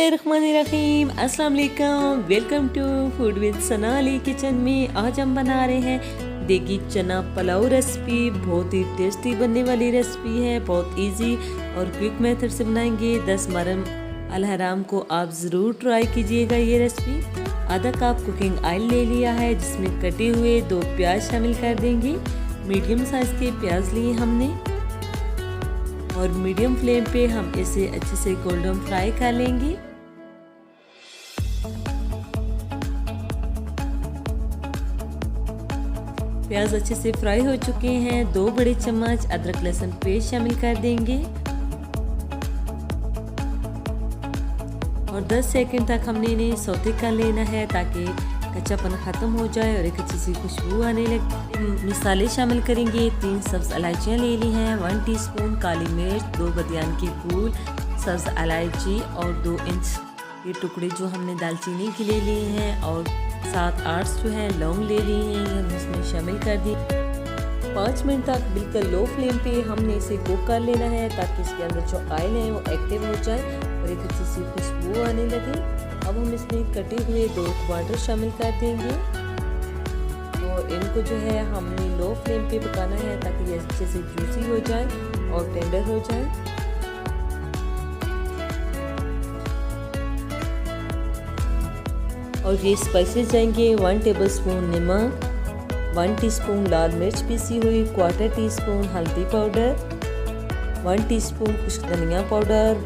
बिस्मिल्लाहिर्रहमानिर्रहीम, अस्सलाम वालेकुम। Welcome to food with Sana Ali kitchen में। आज हम बना रहे हैं देगी चना पुलाव रेसिपी। बहुत ही टेस्टी बनने वाली रेसिपी है, बहुत इजी और क्विक मेथड से बनाएंगे। 10 मरम अल हराम को आप ज़रूर ट्राई कीजिएगा ये रेसिपी। आधा कप कुकिंग ऑयल ले लिया है, जिसमें कटे हुए 2 प्याज शामिल कर देंगे। मीडियम साइज़ के प्याज लिए हमने और मीडियम फ्लेम पे हम इसे अच्छे से गोल्डन फ्राई कर लेंगे। प्याज अच्छे से फ्राई हो चुके हैं। 2 बड़े चम्मच अदरक लहसुन पेस्ट शामिल कर देंगे और 10 सेकंड तक हमने इन्हें सौते कर लेना है ताकि कच्चापन ख़त्म हो जाए और एक अच्छी सी खुशबू आने लगे। मसाले शामिल करेंगे। 3 सब्ज़ इलायचियाँ ले ली हैं, 1 टीस्पून काली मिर्च, 2 बदियान के फूल, सब्ज़ इलायची और 2 इंच के टुकड़े जो हमने दालचीनी के ले लिए हैं और 7-8 जो है लौंग ले लिए हैं, हम इसमें शामिल कर दिए। 5 मिनट तक बिल्कुल लो फ्लेम पे हमने इसे कुक कर लेना है ताकि इसके अंदर जो ऑयल है वो एक्टिव हो जाए और एक अच्छी सी खुशबू आने लगे। अब हम इसमें कटे हुए 2 टमाटर शामिल कर देंगे और इनको जो है हमने लो फ्लेम पे पकाना है ताकि ये अच्छे से जूसी हो जाए और टेंडर हो जाए। और ये स्पाइसेस जाएंगे 1 टेबलस्पून नमक, 1 टीस्पून लाल मिर्च पीसी हुई, 1/4 टीस्पून हल्दी पाउडर, 1 टीस्पून खुश्क धनिया पाउडर,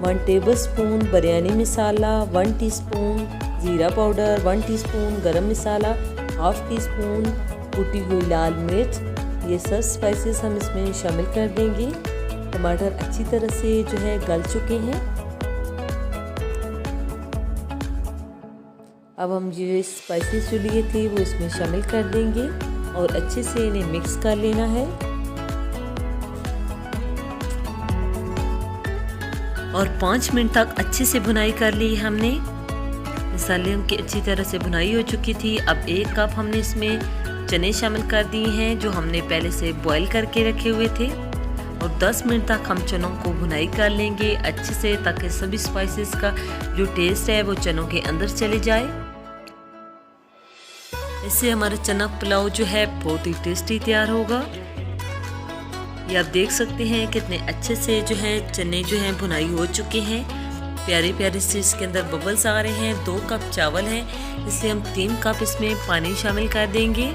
1 टेबलस्पून बिरयानी मसाला, 1 टीस्पून ज़ीरा पाउडर, 1 टीस्पून गरम मसाला, 1/2 टीस्पून कुटी हुई लाल मिर्च। ये सब स्पाइसेस हम इसमें शामिल कर देंगे। टमाटर अच्छी तरह से जो है गल चुके हैं। अब हम ये स्पाइसेस जो लिए थे वो इसमें शामिल कर देंगे और अच्छे से इन्हें मिक्स कर लेना है। और 5 मिनट तक अच्छे से भुनाई कर ली हमने। मसालों की अच्छी तरह से भुनाई हो चुकी थी। अब 1 कप हमने इसमें चने शामिल कर दिए हैं जो हमने पहले से बॉईल करके रखे हुए थे और 10 मिनट तक हम चनों को भुनाई कर लेंगे अच्छे से ताकि सभी स्पाइसेस का जो टेस्ट है वो चनों के अंदर चले जाए। इससे हमारा चना पुलाव जो है बहुत ही टेस्टी तैयार होगा। ये आप देख सकते हैं कितने अच्छे से जो है चने जो हैं भुनाई हो चुके हैं। प्यारे प्यारे से इसके अंदर बबल्स आ रहे हैं। 2 कप चावल हैं, इसलिए हम 3 कप इसमें पानी शामिल कर देंगे।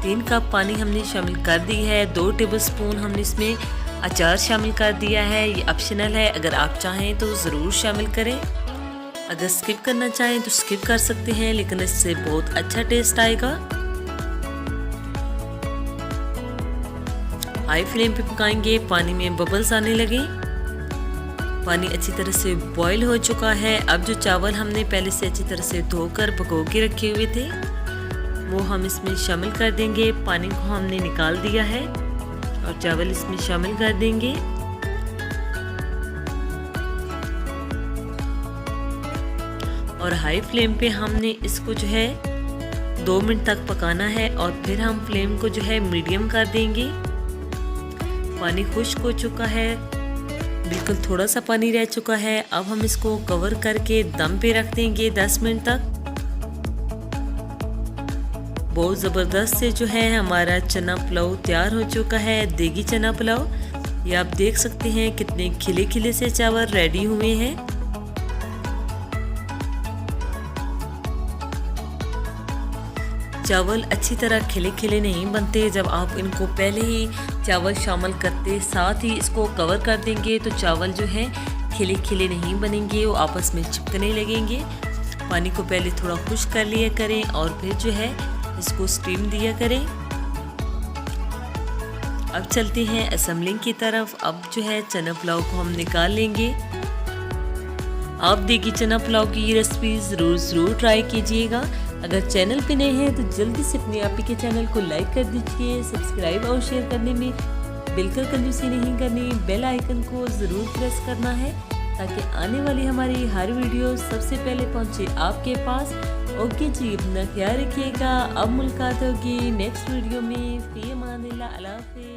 3 कप पानी हमने शामिल कर दी है। 2 टेबलस्पून हमने इसमें अचार शामिल कर दिया है। ये ऑप्शनल है, अगर आप चाहें तो ज़रूर शामिल करें। अगर स्किप करना चाहें तो स्किप कर सकते हैं, लेकिन इससे बहुत अच्छा टेस्ट आएगा। हाई फ्लेम पे पकाएंगे। पानी में बबल्स आने लगे। पानी अच्छी तरह से बॉईल हो चुका है। अब जो चावल हमने पहले से अच्छी तरह से धोकर भिगो के रखे हुए थे वो हम इसमें शामिल कर देंगे। पानी को हमने निकाल दिया है और चावल इसमें शामिल कर देंगे। और हाई फ्लेम पे हमने इसको जो है 2 मिनट तक पकाना है और फिर हम फ्लेम को जो है मीडियम कर देंगे। पानी खुश्क हो चुका है, बिल्कुल थोड़ा सा पानी रह चुका है। अब हम इसको कवर करके दम पे रख देंगे 10 मिनट तक। बहुत ज़बरदस्त से जो है हमारा चना पुलाव तैयार हो चुका है, देगी चना पुलाव। ये आप देख सकते हैं कितने खिले खिले से चावल रेडी हुए हैं। चावल अच्छी तरह खिले खिले नहीं बनते। जब आप इनको पहले ही चावल शामिल करते साथ ही इसको कवर कर देंगे तो चावल जो है खिले खिले नहीं बनेंगे, वो आपस में चिपकने लगेंगे। पानी को पहले थोड़ा खुश्क कर लिया करें और फिर जो है इसको स्टीम दिया करें। अब चलते हैं असेंबलिंग की तरफ। अब जो है चना पुलाव को हम निकाल लेंगे। आप देगी चना पुलाव की ये रेसिपी ज़रूर ट्राई कीजिएगा। अगर चैनल पे नए हैं तो जल्दी से अपने आप ही के चैनल को लाइक कर दीजिए। सब्सक्राइब और शेयर करने में बिल्कुल कंजूसी नहीं करनी। बेल आइकन को ज़रूर प्रेस करना है ताकि आने वाली हमारी हर वीडियो सबसे पहले पहुंचे आपके पास। ओके जी, अपना ख्याल रखिएगा। अब मुलाकात होगी नेक्स्ट वीडियो में। फी अमानिल्लाह, अल्लाह हाफ़िज़।